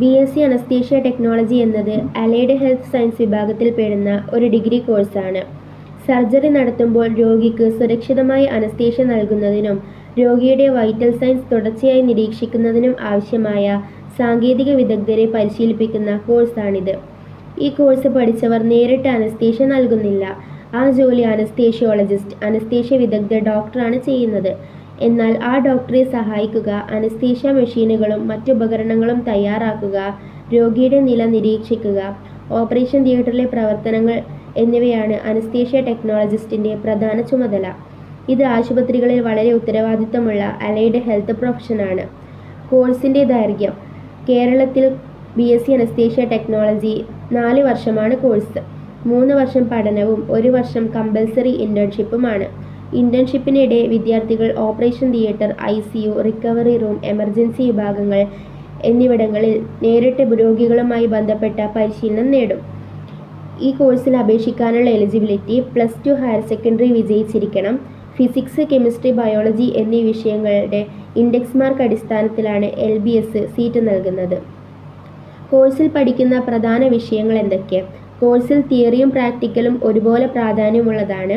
BSc anaesthesia technology എന്നത് allied health science വിഭാഗത്തിൽ പെടുന്ന ഒരു ഡിഗ്രി കോഴ്സാണ്. സർജറി നടത്തുമ്പോൾ രോഗിക്ക് സുരക്ഷിതമായി അനസ്തേഷ്യ നൽകുന്നതിനും രോഗിയുടെ വൈറ്റൽ സൈൻസ് തുടർച്ചയായി നിരീക്ഷിക്കുന്നതിനും ആവശ്യമായ സാങ്കേതിക വിദഗ്ധരെ പരിശീലിപ്പിക്കുന്ന കോഴ്സാണിത്. ഈ കോഴ്സ് പഠിച്ചവർ നേരിട്ട് അനസ്തേഷ്യ നൽകുന്നില്ല. ആ ജോലി അനസ്തേഷ്യോളജിസ്റ്റ്, അനസ്തേഷ്യ വിദഗ്ധ ഡോക്ടറാണ് ചെയ്യുന്നത്. എന്നാൽ ആ ഡോക്ടറെ സഹായിക്കുക, അനസ്തേഷ്യ മെഷീനുകളും മറ്റുപകരണങ്ങളും തയ്യാറാക്കുക, രോഗിയുടെ നില നിരീക്ഷിക്കുക, ഓപ്പറേഷൻ തിയേറ്ററിലെ പ്രവർത്തനങ്ങൾ എന്നിവയാണ് അനസ്തേഷ്യ ടെക്നോളജിസ്റ്റിൻ്റെ പ്രധാന ചുമതല. ഇത് ആശുപത്രികളിൽ വളരെ ഉത്തരവാദിത്തമുള്ള അലൈഡ് ഹെൽത്ത് പ്രൊഫഷനാണ്. കോഴ്സിൻ്റെ ദൈർഘ്യം. കേരളത്തിൽ BSc അനസ്തേഷ്യ ടെക്നോളജി 4 വർഷമാണ് കോഴ്സ്. 3 വർഷം പഠനവും 1 വർഷം കമ്പൽസറി ഇൻറ്റേൺഷിപ്പുമാണ്. ഇൻറ്റേൺഷിപ്പിനിടെ വിദ്യാർത്ഥികൾ operation theatre, ICU, recovery room, emergency വിഭാഗങ്ങൾ എന്നിവിടങ്ങളിൽ നേരിട്ട് രോഗികളുമായി ബന്ധപ്പെട്ട പരിശീലനം നേടും. ഈ കോഴ്സിൽ അപേക്ഷിക്കാനുള്ള എലിജിബിലിറ്റി +2 ഹയർ സെക്കൻഡറി വിജയിച്ചിരിക്കണം. ഫിസിക്സ്, കെമിസ്ട്രി, ബയോളജി എന്നീ വിഷയങ്ങളുടെ ഇൻഡെക്സ് മാർക്ക് അടിസ്ഥാനത്തിലാണ് LBS സീറ്റ് നൽകുന്നത്. കോഴ്സിൽ പഠിക്കുന്ന പ്രധാന വിഷയങ്ങൾ എന്തൊക്കെ? കോഴ്സിൽ തിയറിയും പ്രാക്ടിക്കലും ഒരുപോലെ പ്രാധാന്യമുള്ളതാണ്.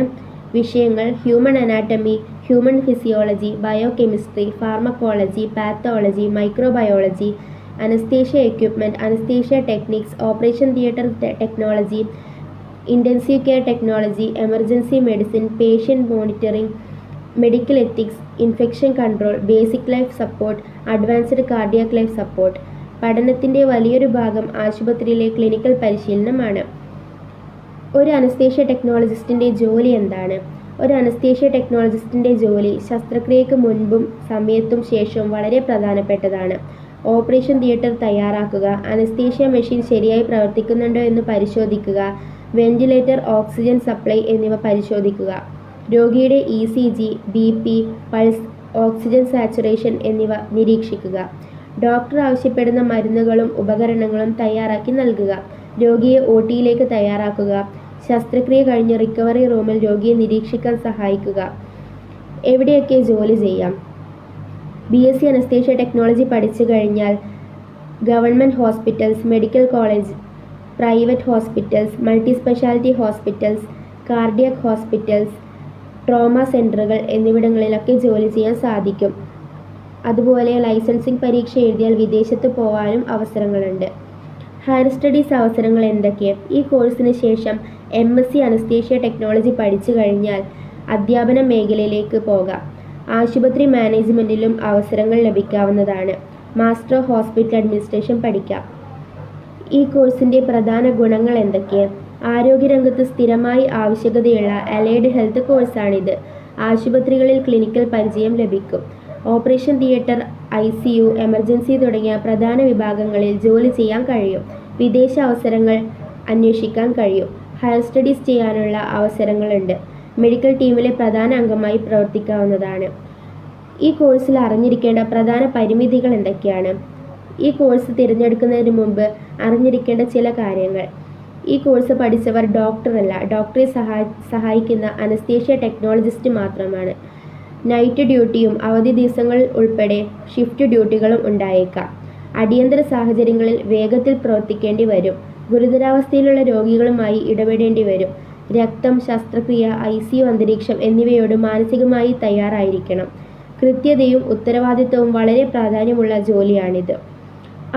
വിഷയങ്ങൾ: human anatomy, human physiology, biochemistry, pharmacology, pathology, microbiology, anaesthesia equipment, anaesthesia techniques, operation theatre technology, intensive care technology, emergency medicine, patient monitoring, medical ethics, infection control, basic life support, advanced cardiac life support. പഠനത്തിൻ്റെ വലിയൊരു ഭാഗം ആശുപത്രിയിലെ clinical പരിശീലനമാണ്. ഒരു anaesthesia ടെക്നോളജിസ്റ്റിൻ്റെ ജോലി എന്താണ്? ഒരു anaesthesia ടെക്നോളജിസ്റ്റിൻ്റെ ജോലി ശസ്ത്രക്രിയയ്ക്ക് മുൻപും സമയത്തും ശേഷവും വളരെ പ്രധാനപ്പെട്ടതാണ്. ഓപ്പറേഷൻ തിയേറ്റർ തയ്യാറാക്കുക, അനസ്തേഷ്യ മെഷീൻ ശരിയായി പ്രവർത്തിക്കുന്നുണ്ടോ എന്ന് പരിശോധിക്കുക, വെന്റിലേറ്റർ, ഓക്സിജൻ സപ്ലൈ എന്നിവ പരിശോധിക്കുക, രോഗിയുടെ ECG, BP, pulse, oxygen saturation എന്നിവ നിരീക്ഷിക്കുക, ഡോക്ടർ ആവശ്യപ്പെടുന്ന മരുന്നുകളും ഉപകരണങ്ങളും തയ്യാറാക്കി നൽകുക, രോഗിയെ OTയിലേക്ക് തയ്യാറാക്കുക, ശസ്ത്രക്രിയ കഴിഞ്ഞ് റിക്കവറി റൂമിൽ രോഗിയെ നിരീക്ഷിക്കാൻ സഹായിക്കുക. എവിടെയൊക്കെ ജോലി ചെയ്യാം? BSc അനസ്തേഷ്യ ടെക്നോളജി പഠിച്ചു കഴിഞ്ഞാൽ government hospitals, medical college, private hospitals, multi speciality hospitals, cardiac hospitals, trauma സെൻ്ററുകൾ എന്നിവിടങ്ങളിലൊക്കെ ജോലി ചെയ്യാൻ സാധിക്കും. അതുപോലെ ലൈസൻസിംഗ് പരീക്ഷ എഴുതിയാൽ വിദേശത്ത് പോകാനും അവസരങ്ങളുണ്ട്. ഹയർ സ്റ്റഡീസ് അവസരങ്ങൾ എന്തൊക്കെ? ഈ കോഴ്സിന് ശേഷം MSc അനസ്തേഷ്യ ടെക്നോളജി പഠിച്ചു കഴിഞ്ഞാൽ അധ്യാപന മേഖലയിലേക്ക് പോകാം. ആശുപത്രി മാനേജ്മെൻറ്റിലും അവസരങ്ങൾ ലഭിക്കാവുന്നതാണ്. മാസ്റ്റർ ഓഫ് ഹോസ്പിറ്റൽ അഡ്മിനിസ്ട്രേഷൻ പഠിക്കാം. ഈ കോഴ്സിൻ്റെ പ്രധാന ഗുണങ്ങൾ എന്തൊക്കെ? ആരോഗ്യരംഗത്ത് സ്ഥിരമായി ആവശ്യകതയുള്ള അലൈഡ് ഹെൽത്ത് കോഴ്സാണിത്. ആശുപത്രികളിൽ ക്ലിനിക്കൽ പരിചയം ലഭിക്കും. ഓപ്പറേഷൻ തിയേറ്റർ, ICU, എമർജൻസി തുടങ്ങിയ പ്രധാന വിഭാഗങ്ങളിൽ ജോലി ചെയ്യാൻ കഴിയും. വിദേശ അവസരങ്ങൾ അന്വേഷിക്കാൻ കഴിയും. ഹയർ സ്റ്റഡീസ് ചെയ്യാനുള്ള അവസരങ്ങളുണ്ട്. മെഡിക്കൽ ടീമിലെ പ്രധാന അംഗമായി പ്രവർത്തിക്കാവുന്നതാണ്. ഈ കോഴ്സിൽ അറിഞ്ഞിരിക്കേണ്ട പ്രധാന പരിമിതികൾ എന്തൊക്കെയാണ്? ഈ കോഴ്സ് തിരഞ്ഞെടുക്കുന്നതിന് മുമ്പ് അറിഞ്ഞിരിക്കേണ്ട ചില കാര്യങ്ങൾ. ഈ കോഴ്സ് പഠിച്ചവർ ഡോക്ടറല്ല, ഡോക്ടറെ സഹായിക്കുന്ന അനസ്തേഷ്യ ടെക്നോളജിസ്റ്റ് മാത്രമാണ്. നൈറ്റ് ഡ്യൂട്ടിയും അവധി ദിവസങ്ങൾ ഉൾപ്പെടെ ഷിഫ്റ്റ് ഡ്യൂട്ടികളും ഉണ്ടായേക്കാം. അടിയന്തര സാഹചര്യങ്ങളിൽ വേഗത്തിൽ പ്രവർത്തിക്കേണ്ടി വരും. ഗുരുതരാവസ്ഥയിലുള്ള രോഗികളുമായി ഇടപെടേണ്ടി വരും. രക്തം, ശസ്ത്രക്രിയ, ICU അന്തരീക്ഷം എന്നിവയോട് മാനസികമായി തയ്യാറായിരിക്കണം. കൃത്യതയും ഉത്തരവാദിത്തവും വളരെ പ്രാധാന്യമുള്ള ജോലിയാണിത്.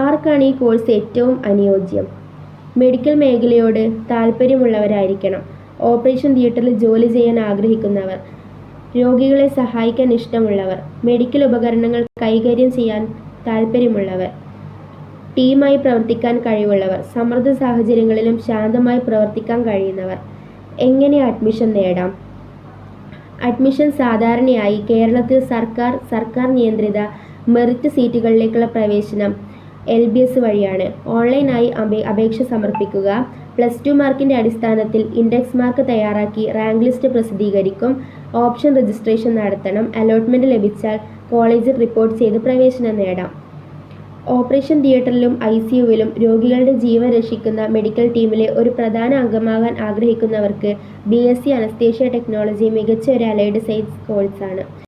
ആർക്കാണ് ഈ കോഴ്സ് ഏറ്റവും അനുയോജ്യം? മെഡിക്കൽ മേഖലയോട് താൽപ്പര്യമുള്ളവരായിരിക്കണം. ഓപ്പറേഷൻ തിയേറ്ററിൽ ജോലി ചെയ്യാൻ ആഗ്രഹിക്കുന്നവർ, രോഗികളെ സഹായിക്കാൻ ഇഷ്ടമുള്ളവർ, മെഡിക്കൽ ഉപകരണങ്ങൾ കൈകാര്യം ചെയ്യാൻ താൽപ്പര്യമുള്ളവർ, ടീമായി പ്രവർത്തിക്കാൻ കഴിവുള്ളവർ, സമ്മർദ്ദ സാഹചര്യങ്ങളിലും ശാന്തമായി പ്രവർത്തിക്കാൻ കഴിയുന്നവർ. എങ്ങനെ അഡ്മിഷൻ നേടാം? അഡ്മിഷൻ സാധാരണയായി കേരളത്തിൽ സർക്കാർ നിയന്ത്രിത മെറിറ്റ് സീറ്റുകളിലേക്കുള്ള പ്രവേശനം LBS വഴിയാണ്. ഓൺലൈനായി അപേക്ഷ സമർപ്പിക്കുക. +2 മാർക്കിൻ്റെ അടിസ്ഥാനത്തിൽ ഇൻഡെക്സ് മാർക്ക് തയ്യാറാക്കി റാങ്ക് ലിസ്റ്റ് പ്രസിദ്ധീകരിക്കും. ഓപ്ഷൻ രജിസ്ട്രേഷൻ നടത്തണം. അലോട്ട്മെൻറ്റ് ലഭിച്ചാൽ കോളേജിൽ റിപ്പോർട്ട് ചെയ്ത് പ്രവേശനം നേടാം. ഓപ്പറേഷൻ തിയേറ്ററിലും ICUവിലും രോഗികളുടെ ജീവൻ രക്ഷിക്കുന്ന മെഡിക്കൽ ടീമിലെ ഒരു പ്രധാന അംഗമാകാൻ ആഗ്രഹിക്കുന്നവർക്ക് BSc അനസ്തേഷ്യ ടെക്നോളജി മികച്ച ഒരു അലൈഡ് സയൻസ് കോഴ്സാണ്.